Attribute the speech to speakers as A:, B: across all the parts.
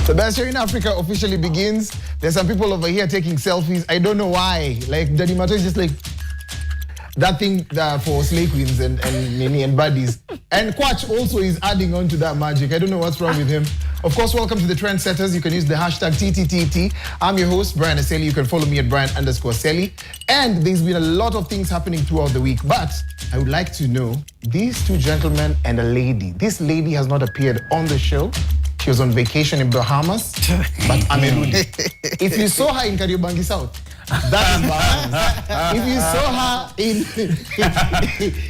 A: The best show in Africa officially begins. There's some people over here taking selfies. I don't know why. Like, Daddy Mato is just like that thing for slay queens and buddies. And Kwach also is adding on to that magic. I don't know what's wrong with him. Of course, welcome to the Trendsetters. You can use the hashtag TTTT. I'm your host, Brian Aseli. You can follow me at Brian_Selly. And there's been a lot of things happening throughout the week. But I would like to know, these two gentlemen and a lady. This lady has not appeared on the show. She was on vacation in Bahamas, but Amerudi. If you saw her in Kariobangi South, that is Bahamas. If you saw her in...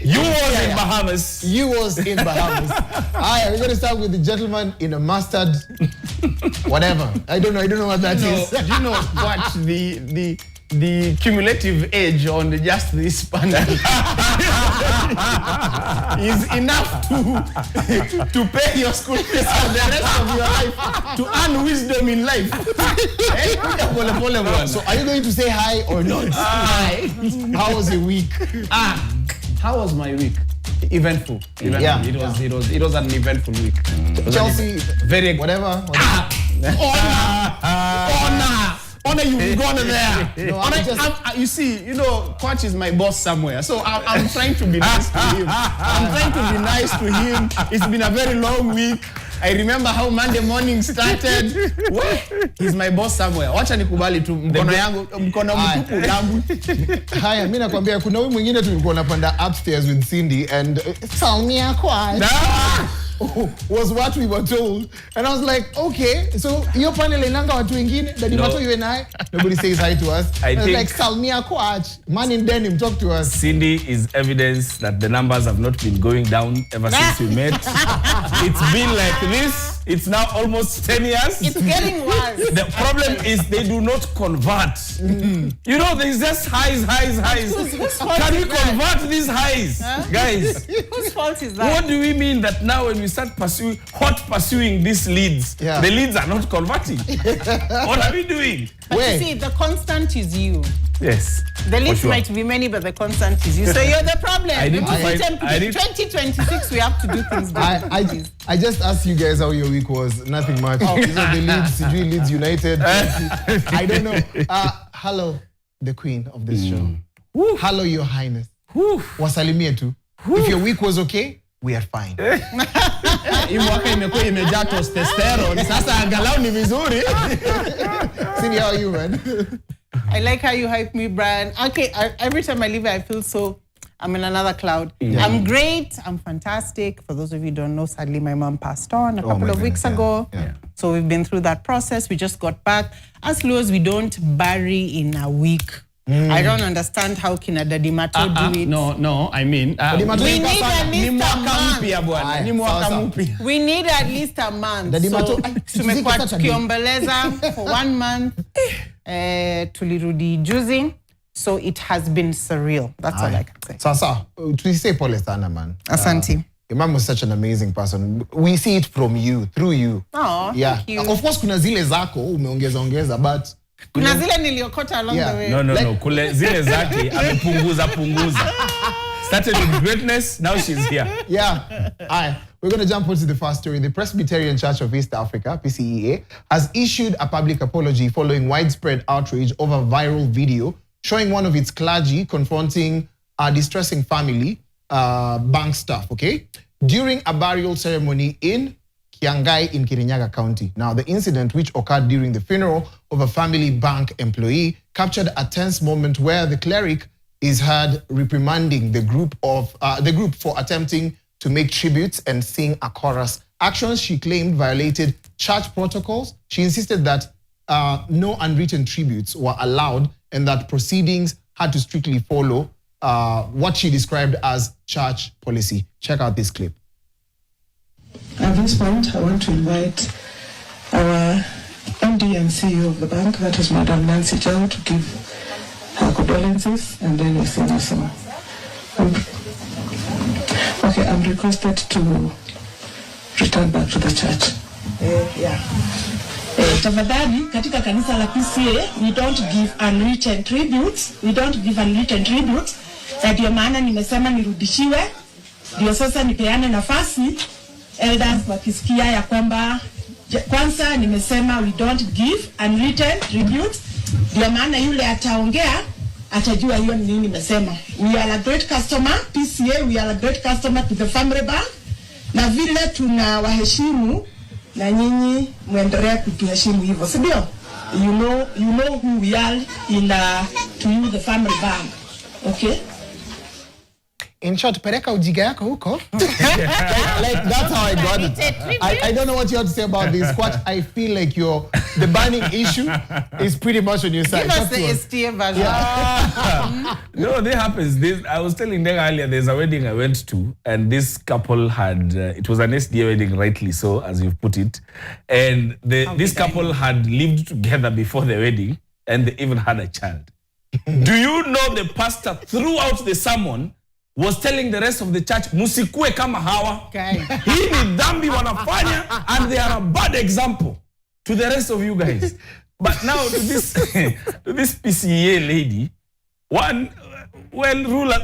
B: You was in Bahamas.
A: You was in Bahamas. All right, we're going to start with the gentleman in a mustard, whatever. I don't know what that is.
C: Do you know what the cumulative age on just this panel is enough to pay your school fees for the rest of your life, to earn wisdom in life.
A: So are you going to say hi or not?
C: Hi.
A: How was your week?
C: How was my week? Eventful.
A: Yeah.
C: It was an eventful week.
A: Chelsea,
C: very
A: whatever.
C: Honor, you've gone there.
A: No,
C: you see, Coach is my boss somewhere. So I'm trying to be nice to him. It's been a very long week. I remember how Monday morning started. He's my boss somewhere. Wacha nikubali tu mkono yangu, mkono mtupu yangu.
A: Haya, mimi nakwambia kuna huyu mwingine tulikuwa napanda upstairs with Cindy and Salmia Quad. Was what we were told. And I was like, okay, so your panel inanga watu wengine, Daddy Mato, you and I, nobody says hi to us. I think like Salmia Quach, man in denim, talk to us.
B: Cindy is evidence that the numbers have not been going down ever since we met. It's been like this. It's now almost 10 years.
D: It's getting worse.
B: The problem is they do not convert. You know, there's just highs. Can we convert these highs? Huh? Guys.
D: Whose fault is that?
B: What do we mean that now when we start pursuing these leads, the leads are not converting? What are we doing?
D: But you see, the constant is you.
B: Yes.
D: The leads might be many, but the constant is you. So you're the problem. 2026, we have to do things differently.
A: I just asked you guys how your week was. Nothing much. These are the Leeds United. I don't know. Hello, the queen of this show. Hello, your highness. Wasalimie tu. If your week was okay, we are fine.
C: Imwaka imekuwa imejaa testosterone. Sasa angalau ni vizuri.
A: Cindy, how are you, man?
D: I like how you hype me, Brian. Okay, every time I leave, I feel I'm in another cloud. Yeah. I'm great. I'm fantastic. For those of you who don't know, sadly, my mom passed on a couple of weeks ago. Yeah. So we've been through that process. We just got back. As low as we don't bury in a week. I don't understand how kina Daddy Mato do it.
C: No, I mean...
D: we need at least a month. We need at least a month. Daddy Mato, tumekuwa tukiombeleza for 1 month. Tulirudi juzi. So it has been surreal. That's all I can say.
A: Sasa, to say pole sana, man.
D: Asante.
A: Your mom was such an amazing person. We see it from you, through you.
D: Oh, thank you.
A: Of course, kuna zile zako, umeongeza, but...
D: Kuna zile niliokota along the way.
B: No. Kule zile zake, amepunguza. Started with greatness, now she's here.
A: Yeah. All right. We're going to jump into the first story. The Presbyterian Church of East Africa, PCEA, has issued a public apology following widespread outrage over a viral video showing one of its clergy confronting a distressing family, Bhang staff, okay? During a burial ceremony in Kiangai in Kirinyaga County. Now, the incident, which occurred during the funeral of a family bank employee, captured a tense moment where the cleric is heard reprimanding the group for attempting to make tributes and sing a chorus. Actions she claimed violated church protocols. She insisted that no unwritten tributes were allowed and that proceedings had to strictly follow what she described as church policy. Check out this clip.
E: At this point, I want to invite our MD and CEO of the bank, that is Madam Nancy Chow, to give her condolences, and then we sing a song. Okay, I'm requested to return back to the church.
F: Tafadhali katika kanisa la PCA we don't give unwritten tributes. Na ndio maana nimesema nirudishiwe. Ndio sasa nipeane nafasi elders wakisikia ya kwamba Kwanza nimesema we don't give unwritten tributes. Ndio maana yule ataongea atajua hiyo ni nini nimesema. We are a great customer, PCA, we are a great customer to the family bank. Na vile tunawaheshimu na nyinyi muendelee kutuheshimu hivyo, si ndio? You know who we are in to you the family bank. Okay?
A: In short, pereka ujiga yako huko. Like that's how I got it. I don't know what you have to say about this. Squatch, I feel like the banning issue is pretty much on your side.
D: Give us the STA version.
B: No, that happens. I was telling them earlier, there's a wedding I went to, and this couple had, it was an SDA wedding, rightly so, as you've put it. And this couple had lived together before the wedding, and they even had a child. Do you know the pastor throughout the sermon was telling the rest of the church, musikue kama hawa.
D: Okay.
B: Hii ni dhambi wanafanya, and they are a bad example to the rest of you guys. But now to this PCA lady,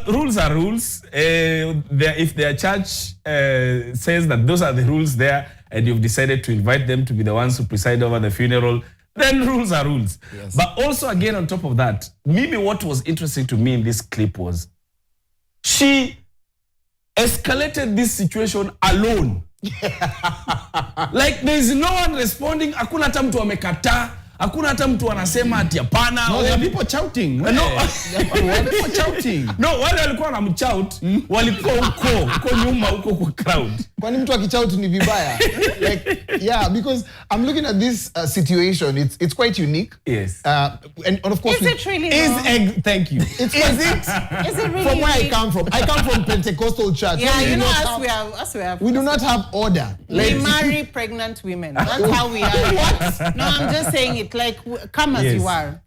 B: rules are rules. If their church says that those are the rules there, and you've decided to invite them to be the ones who preside over the funeral, then rules are rules. Yes. But also, again, on top of that, maybe what was interesting to me in this clip was she escalated this situation alone. Like there is no one responding. Hakuna hata mtu amekataa. Hakuna hata mtu anasema ati hapana.
C: No, there are people shouting.
B: No,
C: people shouting.
B: No, wale walikuwa wanamshout, walikuwa huko nyuma huko kwa crowd.
A: Kwani mtu akishout ni vibaya? Like, yeah, because I'm looking at this situation. It's quite unique.
B: Yes.
A: And of course,
D: Is it really?
C: Thank you.
A: Is
D: it really?
A: From where I
D: unique?
A: come from? I come from Pentecostal church.
D: Yeah,
A: we
D: you know,
A: us we do not have order.
D: We marry pregnant women. That's how we are. What? No, I'm just saying it like come as you are.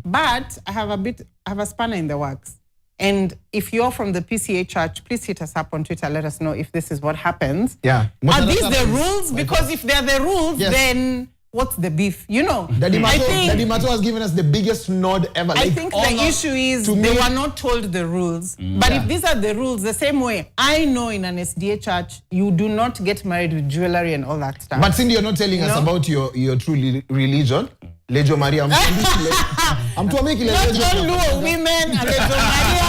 D: But I have a spanner in the works. And if you're from the PCA church, please hit us up on Twitter. Let us know if this is what happens.
A: Yeah.
D: Are these the rules? Because if they're the rules, then what's the beef? You know,
A: Daddy Mato has given us the biggest nod ever.
D: I think the issue is they were not told the rules. But if these are the rules, the same way, I know in an SDA church, you do not get married with jewelry and all that stuff.
A: But Cindy, you're not telling us about your true religion. Lejo Maria. I'm to make it
D: not all women and Lejo Maria.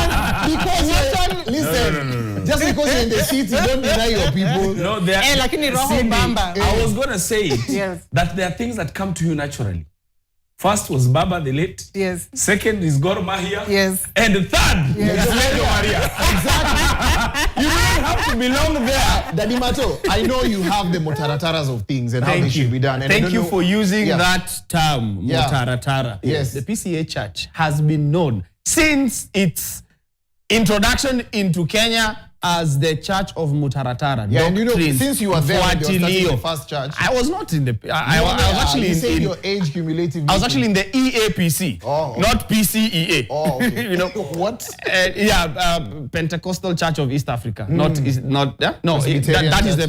A: Because listen, just because you're in the city, don't deny your people.
B: No, there are,
D: Cindy,
B: I was going to say it,
D: yes.
B: that there are things that come to you naturally. First was Baba the late.
D: Yes.
B: Second is Gor Mahia.
D: Yes.
B: And the third is Lejo Maria.
A: Exactly.
B: You don't have to belong there.
A: Daddy Mato, I know you have the motarataras of things and how they should be done. And
C: Thank you for using
A: Yeah.
C: that term, motaratara.
A: Yes.
C: The PCA church has been known since its introduction into Kenya as the Church of Mutaratara.
A: Yeah, and you know, since you were there when they were starting the first church.
C: I was not in the... I was actually in
A: your age cumulative.
C: I was actually in the EAPC,
A: okay.
C: not PCEA.
A: Oh, okay.
C: You know
A: what?
C: Pentecostal Church of East Africa. Not that is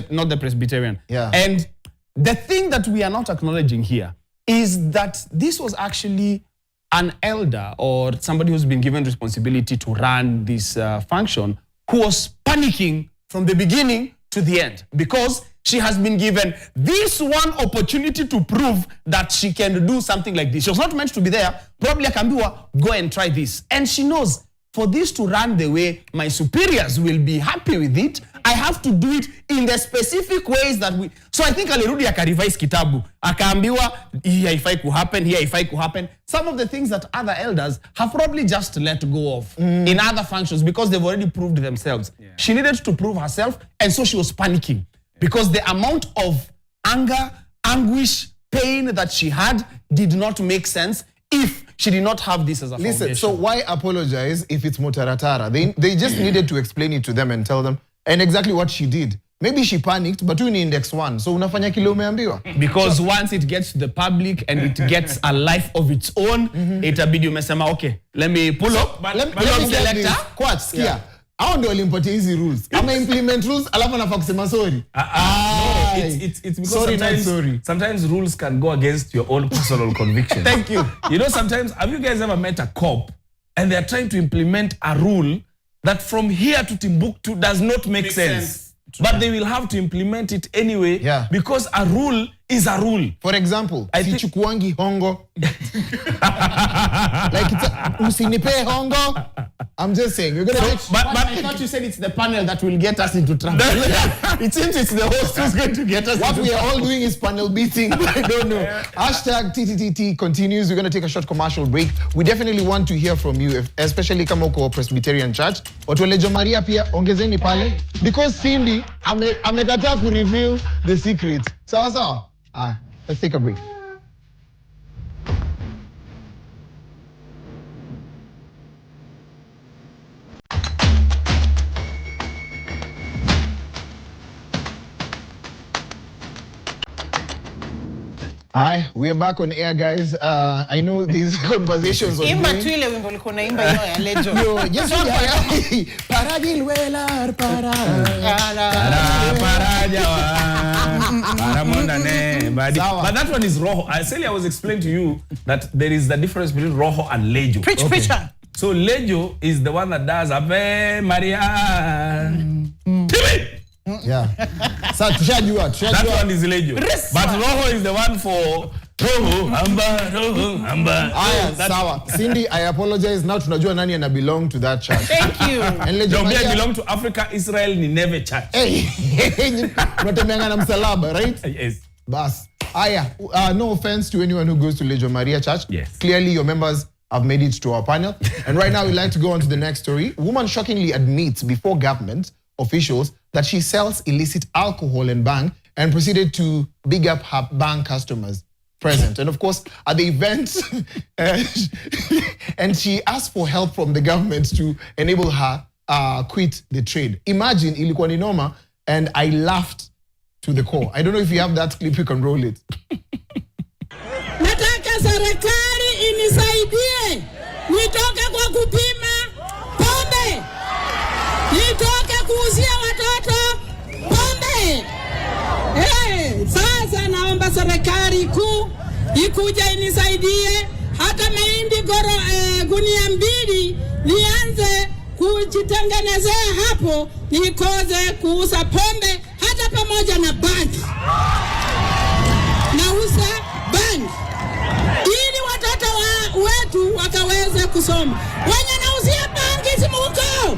C: not the Presbyterian.
A: Yeah.
C: And the thing that we are not acknowledging here is that this was actually an elder or somebody who's been given responsibility to run this function who was panicking from the beginning to the end because she has been given this one opportunity to prove that she can do something like this. She was not meant to be there. Probably Akambiwa, go and try this. And she knows for this to run the way my superiors will be happy with it, I have to do it in the specific ways that we... So I think alirudi akarevise kitabu. Akaambiwa, hii haifai kuhappen, hii haifai kuhappen. Some of the things that other elders have probably just let go of in other functions because they've already proved themselves. Yeah. She needed to prove herself, and so she was panicking because the amount of anger, anguish, pain that she had did not make sense if she did not have this as a foundation.
A: So why apologize if it's Mutaratara? They just needed to explain it to them and tell them, and exactly what she did. Maybe she panicked, but you need index 1. So unafanya kile umeambiwa.
C: Because once it gets to the public and it gets a life of its own, itabidi umesema, okay, let me pull up.
A: Let me select this. Quat, skia. Hao ndio walimpatia hizi rules. Ama implement rules, alafu anafaa kusema sorry.
B: No, it's because sometimes rules can go against your own personal conviction.
C: Thank you.
B: You know, sometimes, have you guys ever met a cop and they're trying to implement a rule that from here to Timbuktu does not make sense. But they will have to implement it anyway because a rule is a rule.
A: For example, sichukuangi hongo. Like usinipe hongo. I'm just saying, we're gonna
C: but I thought you said it's the panel that will get us into trouble. It seems it's the host who's going to get us
A: what
C: into
A: we are
C: trouble.
A: all doing is panel beating. I don't know. Hashtag TTTT continues. We're going to take a short commercial break. We definitely want to hear from you, especially kama uko Presbyterian Church. Watuelejo Maria pia ongezeni pale. Because Cindy, amekataa ku reveal the secrets. Sawa sawa? Let's take a break. Hi, we are back on air, guys. I know these conversations on
D: Imba tu ile wimbo ulikuwa unaimba hiyo ya Lejo.
A: Yes,
B: But that one is roho. I was explaining to you that there is the difference between roho and lejo.
D: Preacher.
B: So lejo is the one that does Ave Maria.
A: Yeah. Sasa tushajua.
B: That one is lejo. But roho is the one for roho amba.
A: Sawa. Cindy, I apologize. Now tunajua nani ana belong to that church.
D: Thank you.
A: And Lejo
B: Don't
A: Maria
B: belong to Africa, Israel, Nineveh church.
A: Hey, unatembeanga na msalaba, right?
B: Yes.
A: Bas. No offense to anyone who goes to Lejo Maria Church.
B: Yes.
A: Clearly, your members have made it to our panel. And right now, we'd like to go on to the next story. A woman shockingly admits before government officials that she sells illicit alcohol in Bhang and proceeded to big up her Bhang customers present. And of course, at the event, and she asked for help from the government to enable her quit the trade. Imagine, ilikuwa ni noma, and I laughed to the core. I don't know if you have that clip, you can roll it.
G: Nataka serikali inisaidie. Nitoke kwa kupima pombe. Nitoke kuuzia watoto pombe. Sasa naomba serikali kuu ikuja inisaidie. Hata mahindi gunia 2 nianze kujitengenezea hapo, nikoze kuuza pombe hata pamoja na bangi. Nauza bangi ili watoto wetu wakaweze kusoma. Wenye nauzia bangi si muko.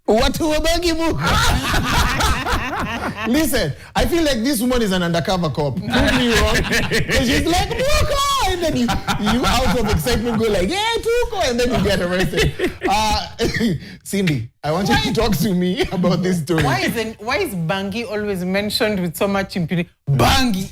A: Watu wa bangi muko. Listen, I feel like this woman is an undercover cop. Prove me wrong. And she's like, Muko! And then you out of excitement go like, yeah, Tuko! And then you get arrested. Cindy, I want you to talk to me about this story.
D: Why is Bangi always mentioned with so much impunity? Bangi.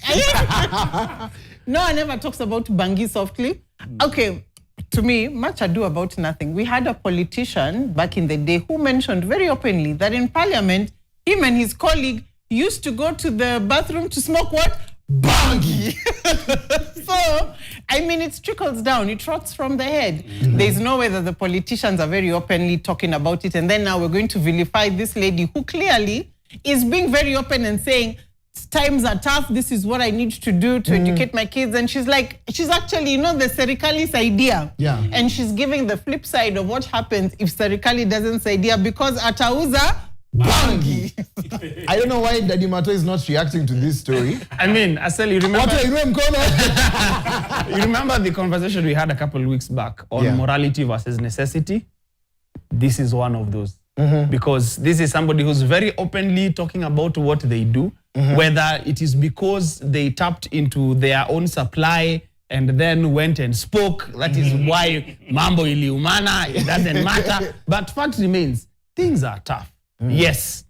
D: No one ever talks about Bangi softly. Okay, to me, much ado about nothing. We had a politician back in the day who mentioned very openly that in parliament, him and his colleague used to go to the bathroom to smoke what? Bangi. So, I mean, it trickles down. It rots from the head. There's no way that the politicians are very openly talking about it. And then now we're going to vilify this lady who clearly is being very open and saying, times are tough. This is what I need to do to educate my kids. And she's like, she's actually, the Serikali's idea.
A: Yeah.
D: And she's giving the flip side of what happens if Serikali doesn't say idea because atauza Bangi.
A: I don't know why Daddy Mato is not reacting to this story.
C: I mean, Asel, you remember the conversation we had a couple of weeks back on morality versus necessity? This is one of those. Because this is somebody who's very openly talking about what they do, whether it is because they tapped into their own supply and then went and spoke. That is why mambo iliumana, it doesn't matter. But fact remains, things are tough. Yes.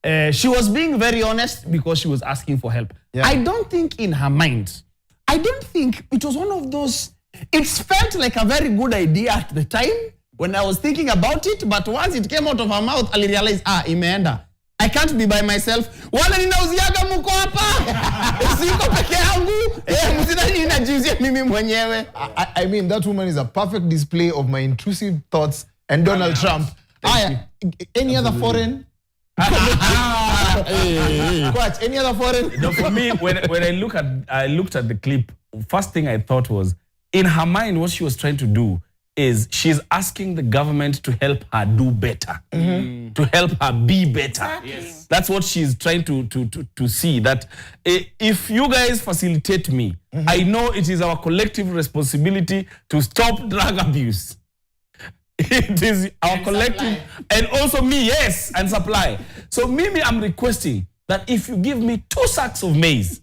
C: She was being very honest because she was asking for help.
A: Yeah.
C: I don't think in her mind, I don't think it was one of those, it felt like a very good idea at the time when I was thinking about it, but once it came out of her mouth, I realized, imeenda. I can't be by myself. Wala ninauziaga mko hapa. Siko peke yangu. Msidhani ninajiuzia mimi mwenyewe.
A: I mean, that woman is a perfect display of my intrusive thoughts and Donald Trump. Any other foreign? Quite, any other foreign?
B: No, for me, when I looked at the clip, first thing I thought was, in her mind, what she was trying to do is she's asking the government to help her do better, to help her be better.
D: Yes.
B: That's what she's trying to see, that if you guys facilitate me, I know it is our collective responsibility to stop drug abuse. It is our collective, and also me, yes, and supply. So Mimi, I'm requesting that if you give me 2 sacks of maize,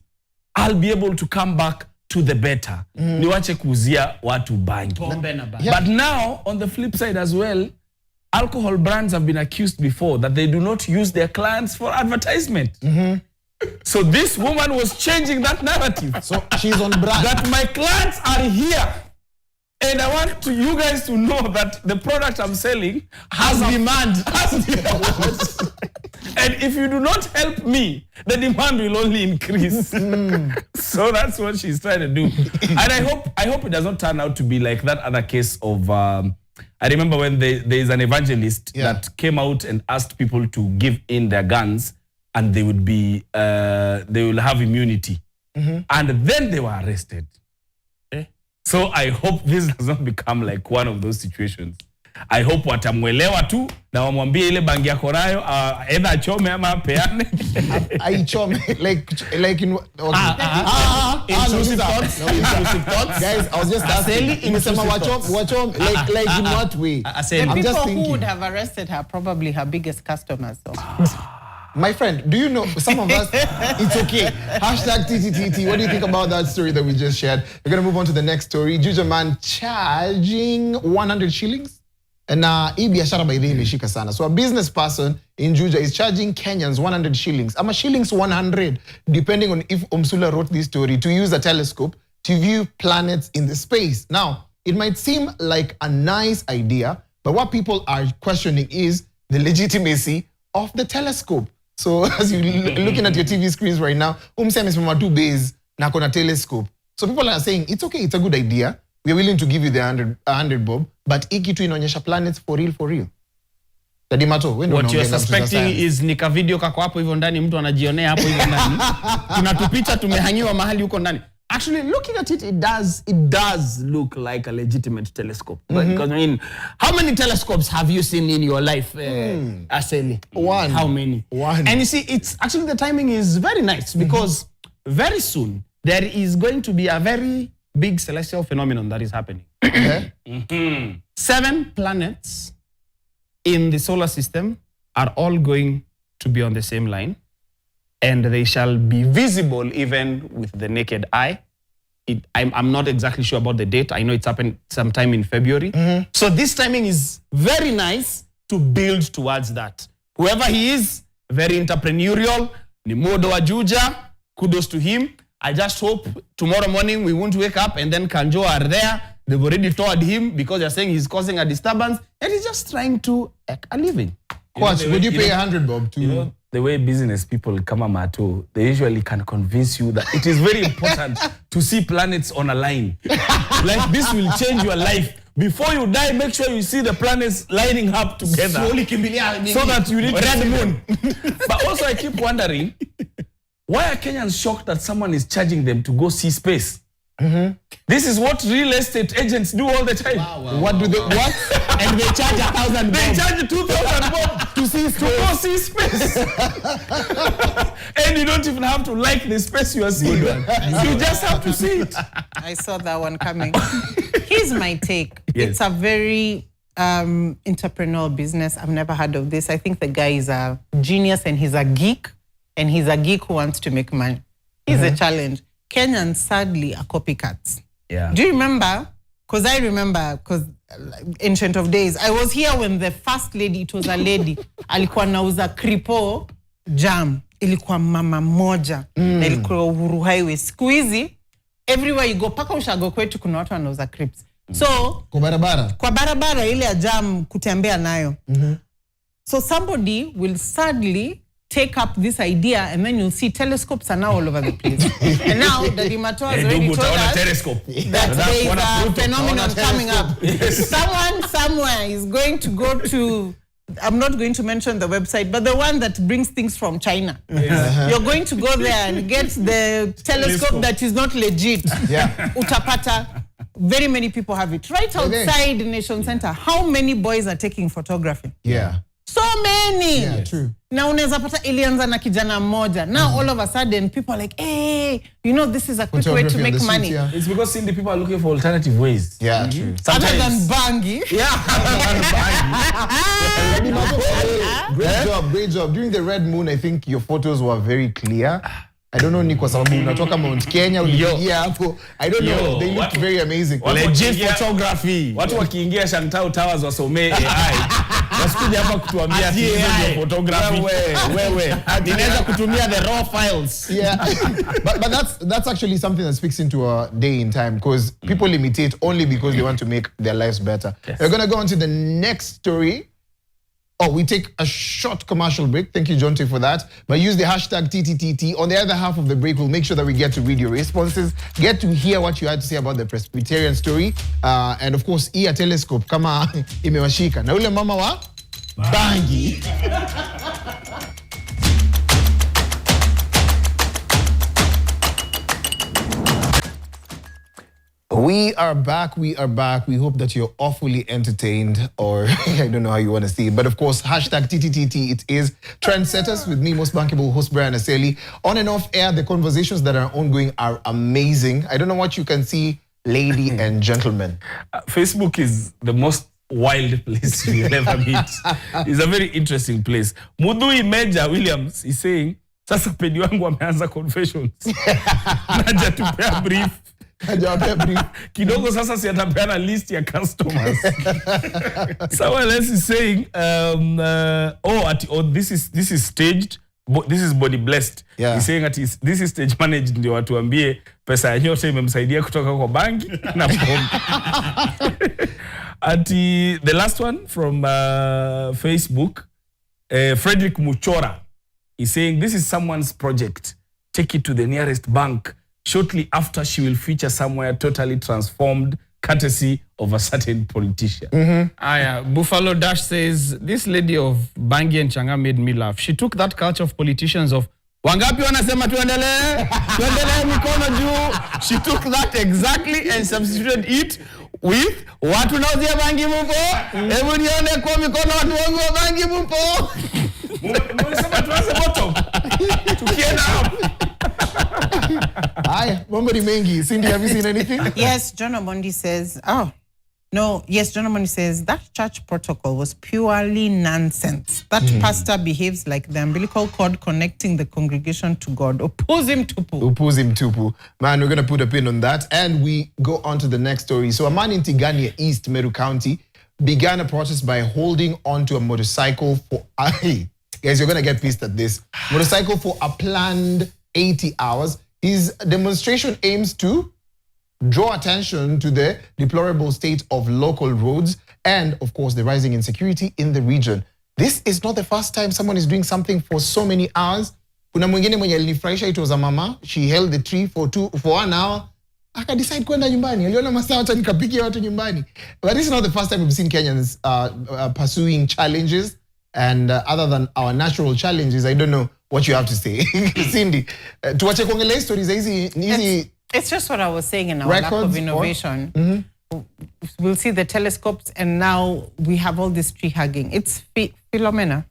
B: I'll be able to come back to the better. Niwache kuzia watu bangi. But now, on the flip side as well, alcohol brands have been accused before that they do not use their clients for advertisement. So this woman was changing that narrative.
A: So she's on brand.
B: That my clients are here. And I want you guys to know that the product I'm selling has demand. And if you do not help me, the demand will only increase. So that's what she's trying to do. And I hope it does not turn out to be like that other case of, I remember when there is an evangelist that came out and asked people to give in their guns and they would be, they will have immunity. And then they were arrested. So I hope this does not become like one of those situations. I hope watamwelewa tu na wamwambie ile bangi yako nayo either achome ama apeane.
A: Aichome like in intrusive thoughts. Guys, I was just asking. Wachome like in what way?
D: The people who would have arrested her probably her biggest customers. So.
A: My friend, do you know, some of us, it's okay. Hashtag TTTT. What do you think about that story that we just shared? We're going to move on to the next story. Juja man charging 100 shillings. And hii biashara by the imeshika sana. So a business person in Juja is charging Kenyans 100 shillings. Ama shillings 100, depending on if Umsula wrote this story, to use a telescope to view planets in the space. Now, it might seem like a nice idea, but what people are questioning is the legitimacy of the telescope. So as you're looking at your TV screens right now, Umsem is from 2 bays, na kona telescope. So people are saying, it's okay, it's a good idea. We're willing to give you the 100 bob, but hiki tu inaonyesha planets for real, for real. Daddy Mato,
C: what you're suspecting is nika video kako hapo hivyo ndani, mtu anajionea hapo hivyo ndani. Tunatupita tumehangiwa mahali huko ndani. Actually, looking at it, it does look like a legitimate telescope. Because I mean, how many telescopes have you seen in your life, Aseli?
A: One.
C: How many?
A: One.
C: And you see, it's actually the timing is very nice because very soon there is going to be a very big celestial phenomenon that is happening. 7 planets in the solar system are all going to be on the same line. And they shall be visible even with the naked eye. I'm not exactly sure about the date. I know it's happened sometime in February. So this timing is very nice to build towards that. Whoever he is, very entrepreneurial, ni modo wa Juja, kudos to him. I just hope tomorrow morning we won't wake up and then Kanjo are there. They've already told him because they're saying he's causing a disturbance and he's just trying to make a living.
A: Coach, would you pay 100 bob to...
B: The way business people come Mato, they usually can convince you that it is very important to see planets on a line. Like this will change your life. Before you die, make sure you see the planets lining up together.
C: Slowly
B: so that you need red moon. But also I keep wondering, why are Kenyans shocked that someone is charging them to go see space? This is what real estate agents do all the time.
A: What do they, what?
C: And they charge 1,000
B: They charge 2,000 bob to go see space. And you don't even have to like the space you are seeing. You just have to see it.
D: I saw that one coming. Here's my take.
B: Yes.
D: It's a very entrepreneurial business. I've never heard of this. I think the guy is a genius and he's a geek. And he's a geek who wants to make money. Here's a challenge. Kenyans sadly are copycats.
B: Yeah.
D: Do you remember? Because I remember, because ancient of days, I was here when the first lady, it was a lady, alikuwa nauza kripo jam. Ilikuwa mama moja. Na ilikuwa Uhuru Highway. Siku hizi, everywhere you go, paka ushago kwetu kuna watu wanauza crips. So, kwa barabara ile ya jam kutembea nayo. So somebody will sadly take up this idea and then you'll see telescopes are now all over the place. And now the Dimato has already told us that there is a phenomenon coming up. Someone somewhere is going to go to, I'm not going to mention the website, but the one that brings things from China. You're going to go there and get the telescope that is not legit. Utapata very many people have it. Right outside Nation Center, how many boys are taking photography?
A: Yeah.
D: So many.
A: Yeah, true.
D: Now unaweza pata ilianza na kijana mmoja. Now all of a sudden people are like, hey, you know, this is a quick way to make money.
A: Yeah.
B: It's because Cindy, people are looking for alternative ways.
A: Yeah, true.
D: Other than bangi.
A: Great job. During the Red Moon, I think your photos were very clear. I don't know ni kwa sababu unatoka Mount Kenya ulipigia hapo. I don't know. They looked very amazing.
C: Legit photography.
B: Watu wakiingia Shantau Towers wasomee AI. Wasikuja hapa kutuambia hizo ndio photography.
C: Wewe. Ninaweza kutumia the raw files.
A: Yeah. but that's actually something that speaks into a day in time because people imitate only because they want to make their lives better. Yes. We're going to go on to the next story. Oh, we take a short commercial break. Thank you, Jonte, for that. But use the hashtag TTTT. On the other half of the break, we'll make sure that we get to read your responses, get to hear what you had to say about the Presbyterian story. And of course, Ia Telescope, kama imewashika. Na ule mama wa bangi. We are back. We hope that you're awfully entertained, or I don't know how you want to see it. But of course, hashtag TTTT, it is Trendsetters with me, most bankable host Brian Aseli. On and off air, the conversations that are ongoing are amazing. I don't know what you can see, lady and gentlemen.
B: Facebook is the most wild place you'll ever meet. It's a very interesting place. Mudui Major Williams is saying, sasa pedi wangu ameanza confessions. Naja tupea brief. Kidogo sasa si atapeana list ya customers. Someone else is saying, this is staged. This is body blessed.
A: Yeah.
B: He's saying that this is stage managed ndio watuambie pesa ya nyote imemsaidia kutoka kwa banki na pombe. The last one from Facebook, Frederick Muchora is saying this is someone's project. Take it to the nearest bank. Shortly after, she will feature somewhere totally transformed, courtesy of a certain politician.
C: Buffalo Dash says, this lady of Bangi and Changa made me laugh. She took that culture of politicians of wangapi wanasema tuendelee mikono juu. She took that exactly and substituted it with watu nauzia bangi mupo. Hebu nione kwa mikono watu wangu wa bangi mupo.
B: Mwisema tuanze bottom. Tukienda up.
A: Hi, Mombodi Mengi. Cindy, have you seen anything?
D: Yes, John Omondi says, John Omondi says that church protocol was purely nonsense. That pastor behaves like the umbilical cord connecting the congregation to God. Oppose tupu.
A: Man, we're going to put a pin on that. And we go on to the next story. So a man in Tigania East, Meru County, began a protest by holding onto a motorcycle for... Guys, you're going to get pissed at this. Motorcycle for a planned 80 hours. His demonstration aims to draw attention to the deplorable state of local roads and, of course, the rising insecurity in the region. This is not the first time someone is doing something for so many hours. Kuna mwingine mwenye alinifurahisha, it was a mama. She held the tree for 1 hour. Aka decide kwenda nyumbani. Aliona masaa hata nikapikia watu nyumbani. But this is not the first time we've seen Kenyans pursuing challenges. And other than our natural challenges, I don't know what you have to say. Cindy, tuache kuongelea stories hizi.
D: It's just what I was saying in our lack of innovation. We'll see the telescopes and now we have all this tree hugging. It's Philomena.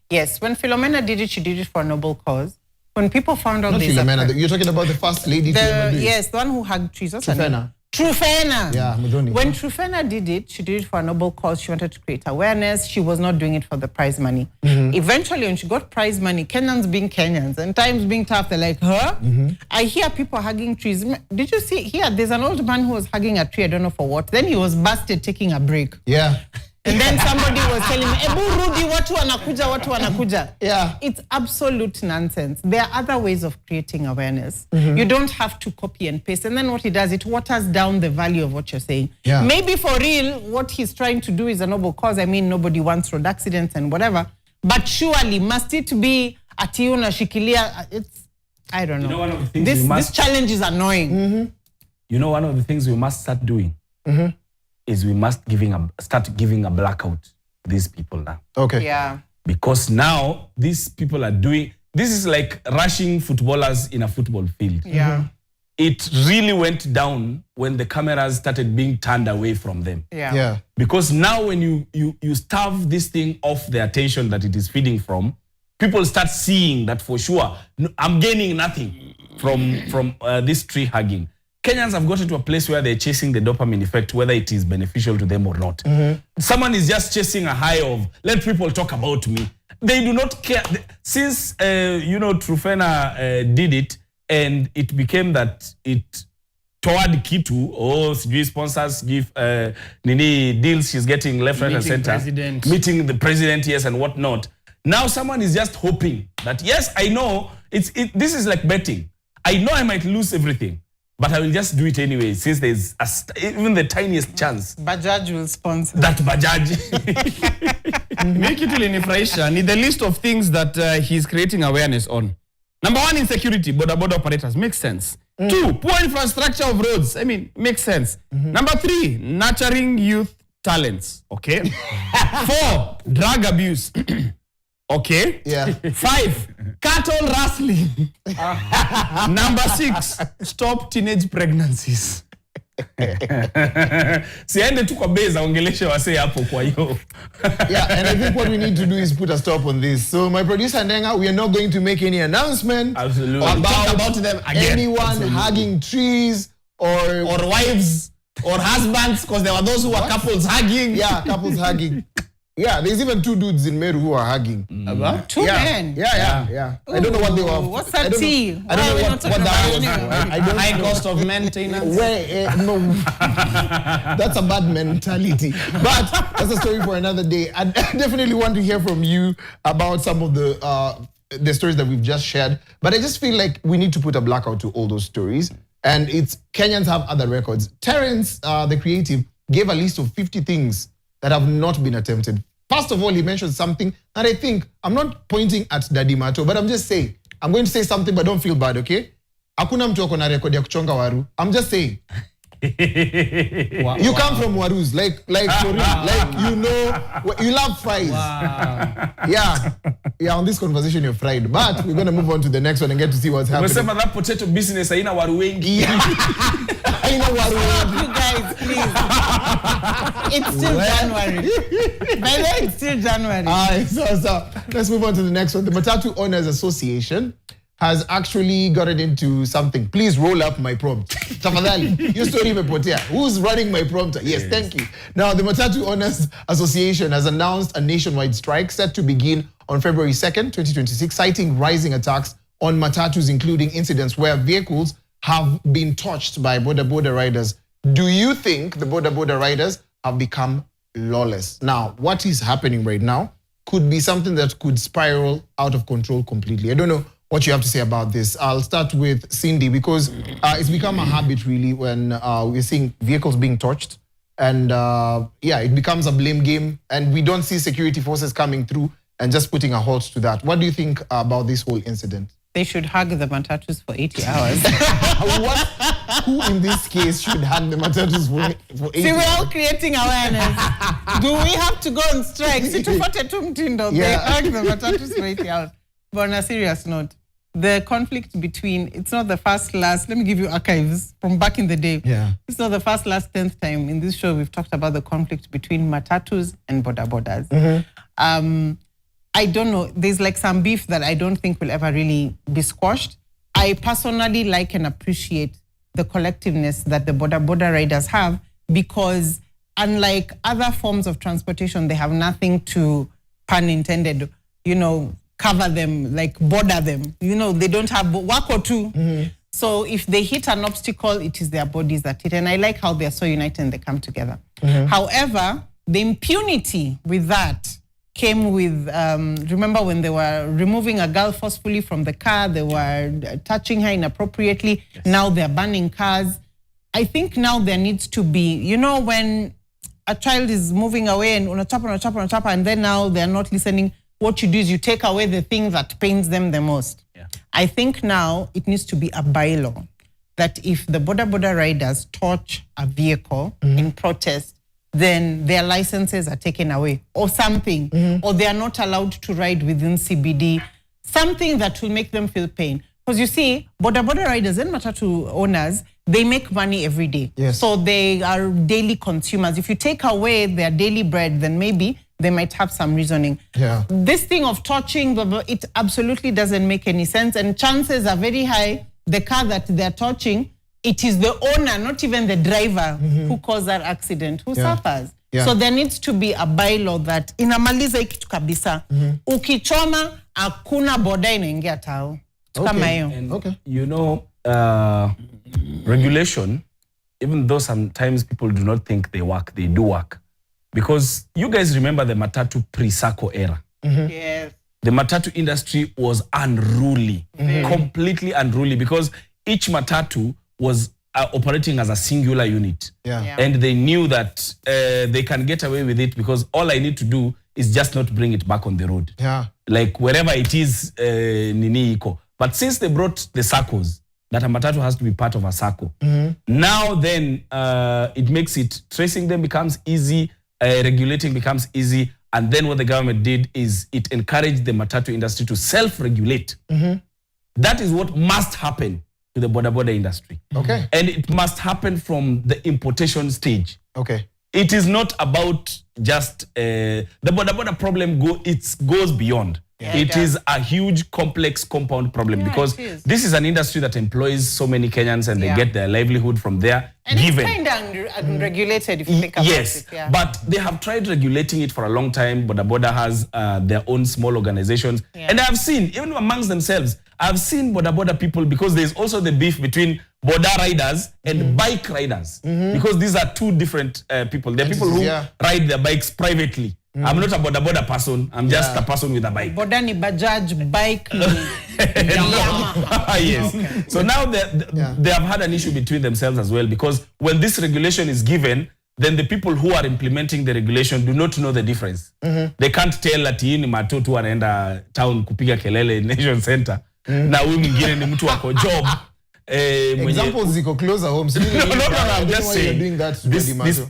D: Yes, when Philomena did it, she did it for a noble cause. When people found out
A: Not Philomena, you're talking about the first lady.
D: Yes, the one who hugged trees. Trufena.
A: Yeah, Mudoni.
D: When Trufena did it, she did it for a noble cause. She wanted to create awareness. She was not doing it for the prize money. Eventually, when she got prize money, Kenyans being Kenyans and times being tough, they're like, I hear people hugging trees. Did you see here? There's an old man who was hugging a tree. I don't know for what. Then he was busted taking a break.
A: Yeah.
D: And then somebody was telling me, Ebu Rudi, watu wanakuja.
A: Yeah.
D: It's absolute nonsense. There are other ways of creating awareness. You don't have to copy and paste. And then what he does, it waters down the value of what you're saying.
A: Yeah.
D: Maybe for real, what he's trying to do is a noble cause. I mean, nobody wants road accidents and whatever. But surely, must it be atiuna shikilia? It's, I don't know.
B: You know, one of the things
D: this challenge is annoying.
B: You know, one of the things we must start doing is we must start giving a blackout to these people now.
A: Okay.
D: Yeah.
B: Because now these people are doing, this is like rushing footballers in a football field.
D: Yeah.
B: it really went down when the cameras started being turned away from them.
A: Yeah.
B: Because now when you starve this thing off the attention that it is feeding from, people start seeing that for sure, I'm gaining nothing from this tree hugging. Kenyans have gotten to a place where they're chasing the dopamine effect, whether it is beneficial to them or not. Someone is just chasing a high of, let people talk about me. They do not care. Since, Trufena did it, and it became that it toward Kitu, sijui sponsors give deals she's getting left, right, and center. Meeting the president, yes, and whatnot. Now someone is just hoping that, yes, I know, this is like betting. I know I might lose everything, but I will just do it anyway, since there's even the tiniest chance.
D: Bajaj will sponsor.
B: That Bajaj.
C: Make it in the list of things that he's creating awareness on. Number 1, insecurity, boda boda operators, makes sense. 2, poor infrastructure of roads, makes sense. Number 3, nurturing youth talents, okay? 4, drug abuse, okay?
A: Yeah.
C: 5, cattle rustling. Number 6, stop teenage pregnancies.
B: Siende tu kwa beza ongeleshe wase hapo kwa hiyo.
A: Yeah, and I think what we need to do is put a stop on this. So my producer Ndenga, we are not going to make any announcement
C: about them again.
A: Anyone hugging trees or
C: wives or husbands, because there were those who were couples hugging.
A: Yeah, couples hugging. Yeah, there's even 2 dudes in Meru who are hugging.
D: 2 men?
A: Yeah. I don't know what they were.
D: What's that tea?
A: I don't know what that was.
C: I don't high cost of maintenance.
A: No, that's a bad mentality. But that's a story for another day. I definitely want to hear from you about some of the stories that we've just shared. But I just feel like we need to put a blackout to all those stories. And Kenyans have other records. Terence, the creative, gave a list of 50 things that have not been attempted. First of all, he mentioned something that I think, I'm not pointing at Daddy Mato, but I'm just saying, I'm going to say something, but don't feel bad, okay? Hakuna mtu ako na record ya kuchonga waru. I'm just saying. You come from Warus, like for real, like you love fries. Wow. Yeah, on this conversation you're fried. But we're gonna move on to the next one and get to see what's happening.
B: Umesema that potato business haina waru wengi.
A: Haina waru wengi.
D: You guys, please. It's still January. By the way, it's still January.
A: So let's move on to the next one. The Matatu Owners Association has actually gotten into something. Please roll up my prompt. Tafadhali, your story imepotea. Who's running my prompter? Yes, thank you. Now, the Matatu Owners Association has announced a nationwide strike set to begin on February 2nd, 2026, citing rising attacks on matatus, including incidents where vehicles have been touched by boda boda riders. Do you think the boda boda riders have become lawless? Now, what is happening right now could be something that could spiral out of control completely. I don't know what you have to say about this. I'll start with Cindy, because it's become a habit really when we're seeing vehicles being touched, and it becomes a blame game, and we don't see security forces coming through and just putting a halt to that. What do you think about this whole incident?
D: They should hug the matatus for 80 hours.
A: Who in this case should hug the matatus for 80 hours?
D: See, we're all creating awareness. Do we have to go on strike? They hug the matatus for 80 hours. But on a serious note, the conflict between, it's not the first, last, let me give you archives from back in the day.
A: Yeah.
D: It's not the first, last, 10th time in this show we've talked about the conflict between matatus and boda bodas.
A: Mm-hmm.
D: I don't know, there's like some beef that I don't think will ever really be squashed. I personally like and appreciate the collectiveness that the boda boda riders have, because unlike other forms of transportation, they have nothing to, pun intended, cover them, like border them. They don't have work or two. Mm-hmm. So if they hit an obstacle, it is their bodies that hit. And I like how they're so united and they come together. Mm-hmm. However, the impunity with that came with, remember when they were removing a girl forcefully from the car, they were touching her inappropriately. Yes. Now they're banning cars. I think now there needs to be, when a child is moving away and unachapa, and then now they're not listening, what you do is you take away the thing that pains them the most. Yeah. I think now it needs to be a bylaw that if the boda boda riders touch a vehicle in protest, then their licenses are taken away or something, or they are not allowed to ride within CBD, something that will make them feel pain. Because you see, Boda Boda riders and Matatu owners, they make money every day.
A: Yes.
D: So they are daily consumers. If you take away their daily bread, then maybe they might have some reasoning.
A: Yeah.
D: This thing of torching, blah, blah, it absolutely doesn't make any sense. And chances are very high, the car that they're torching, it is the owner, not even the driver, who caused that accident, who suffers.
A: Yeah.
D: So there needs to be a bylaw that inamaliza kitu kabisa. Ukichoma, hakuna boda inaingia tao. Kama hiyo.
A: Okay.
B: You know, regulation, even though sometimes people do not think they work, they do work. Because you guys remember the Matatu pre-SACCO era.
D: Yes.
B: The Matatu industry was unruly, completely unruly, because each Matatu was operating as a singular unit.
A: Yeah.
B: And they knew that they can get away with it because all I need to do is just not bring it back on the road.
A: Yeah.
B: Like wherever it is, nini iko. But since they brought the SACCOs, that a Matatu has to be part of a SACCO. Now then, it makes it, tracing them becomes easy, regulating becomes easy. And then what the government did is it encouraged the Matatu industry to self-regulate. That is what must happen to the Boda Boda industry.
A: Okay.
B: And it must happen from the importation stage.
A: Okay.
B: It is not about just the Boda Boda problem. It goes beyond.
D: Yeah,
B: it is a huge, complex compound problem because this is an industry that employs so many Kenyans and they get their livelihood from there.
D: And
B: given.
D: it's kind of unregulated if you think about
B: Yes,
D: it. Yeah.
B: but they have tried regulating it for a long time. Boda Boda has their own small organizations. And I've seen, even amongst themselves, I've seen Boda Boda people, because there's also the beef between Boda riders and bike riders. Because these are two different people. They're people who ride their bikes privately. I'm not a Boda Boda person. I'm just a person with a bike.
D: Boda ni Bajaj, bike ni
B: Yes. Okay. So now they have had an issue between themselves as well, because when this regulation is given, then the people who are implementing the regulation do not know the difference. They can't tell that hii ni Matatu anaenda town kupiga kelele in Nation Center. Na huyu mwingine ni mtu wako job.
A: Examples ziko closer home. So
B: no, I'm just saying
A: doing that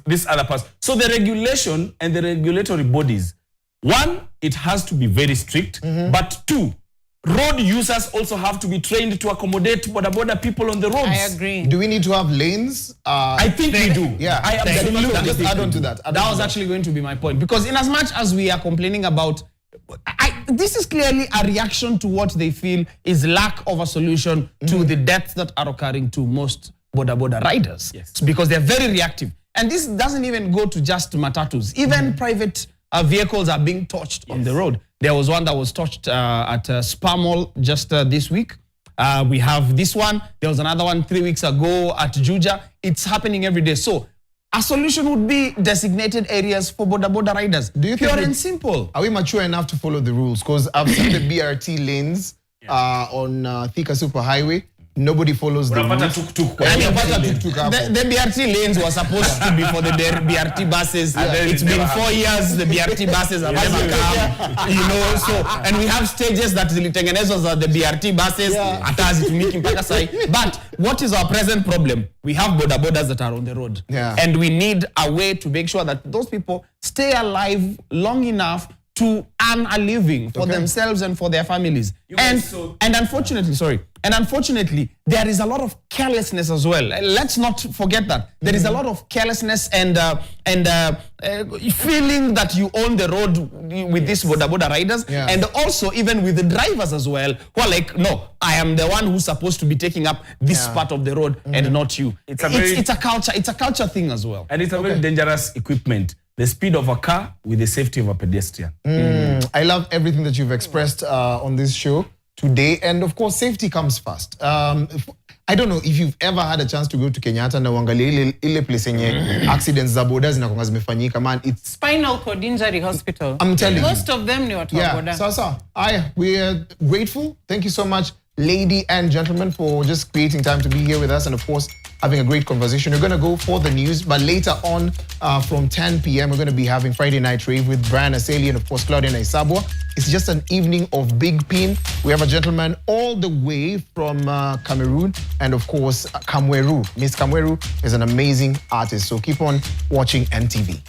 B: this other part. So the regulation and the regulatory bodies, one, it has to be very strict, but two, road users also have to be trained to accommodate Boda Boda people on the roads.
D: I agree.
A: Do we need to have lanes?
B: I think we do.
A: Yeah.
B: I absolutely
A: Just add on to that.
C: That was actually going to be my point. Because in as much as we are complaining about, this is clearly a reaction to what they feel is lack of a solution to the deaths that are occurring to most Boda Boda riders.
B: Yes.
C: Because they're very reactive. And this doesn't even go to just Matatus. Even private vehicles are being touched on the road. There was one that was touched at Spa Mall just this week. We have this one. There was another one 3 weeks ago at Juja. It's happening every day. So a solution would be designated areas for Boda Boda riders.
A: Do you think
C: Pure and simple.
A: Are we mature enough to follow the rules? Because I've seen the BRT lanes on Thika Super Highway. Nobody follows the rules.
C: The BRT lanes were supposed to be for the BRT buses. It's been 4 years, the BRT buses have never come. You know, so, and we have stages that zilitengenezwa za the BRT buses. Hata hazitumiki mpaka sai. But what is our present problem? We have Boda Bodas that are on the road. And we need a way to make sure that those people stay alive long enough to earn a living for themselves and for their families. And unfortunately, there is a lot of carelessness as well. Let's not forget that. There is a lot of carelessness and feeling that you own the road with these Boda Boda riders. And also even with the drivers as well, who are like, no, I am the one who's supposed to be taking up this part of the road and not you. It's a culture thing as well.
B: And it's a very dangerous equipment. The speed of a car with the safety of a pedestrian.
A: I love everything that you've expressed on this show today. And of course, safety comes first. I don't know if you've ever had a chance to go to Kenyatta na uangalie ile place yenye accidents za boda zinakuwa zimefanyika, man. It's
D: Spinal Cord Injury Hospital.
A: I'm telling you.
D: Most of them ni watu wa boda.
A: So, we are grateful. Thank you so much, lady and gentlemen, for just creating time to be here with us and of course having a great conversation. We're going to go for the news, but later on from 10 p.m. we're going to be having Friday Night Rave with Brian Aseli and of course Claudia Naisabwa. It's just an evening of big pin. We have a gentleman all the way from Cameroon and of course Kamweru. Miss Kamweru is an amazing artist, so keep on watching NTV.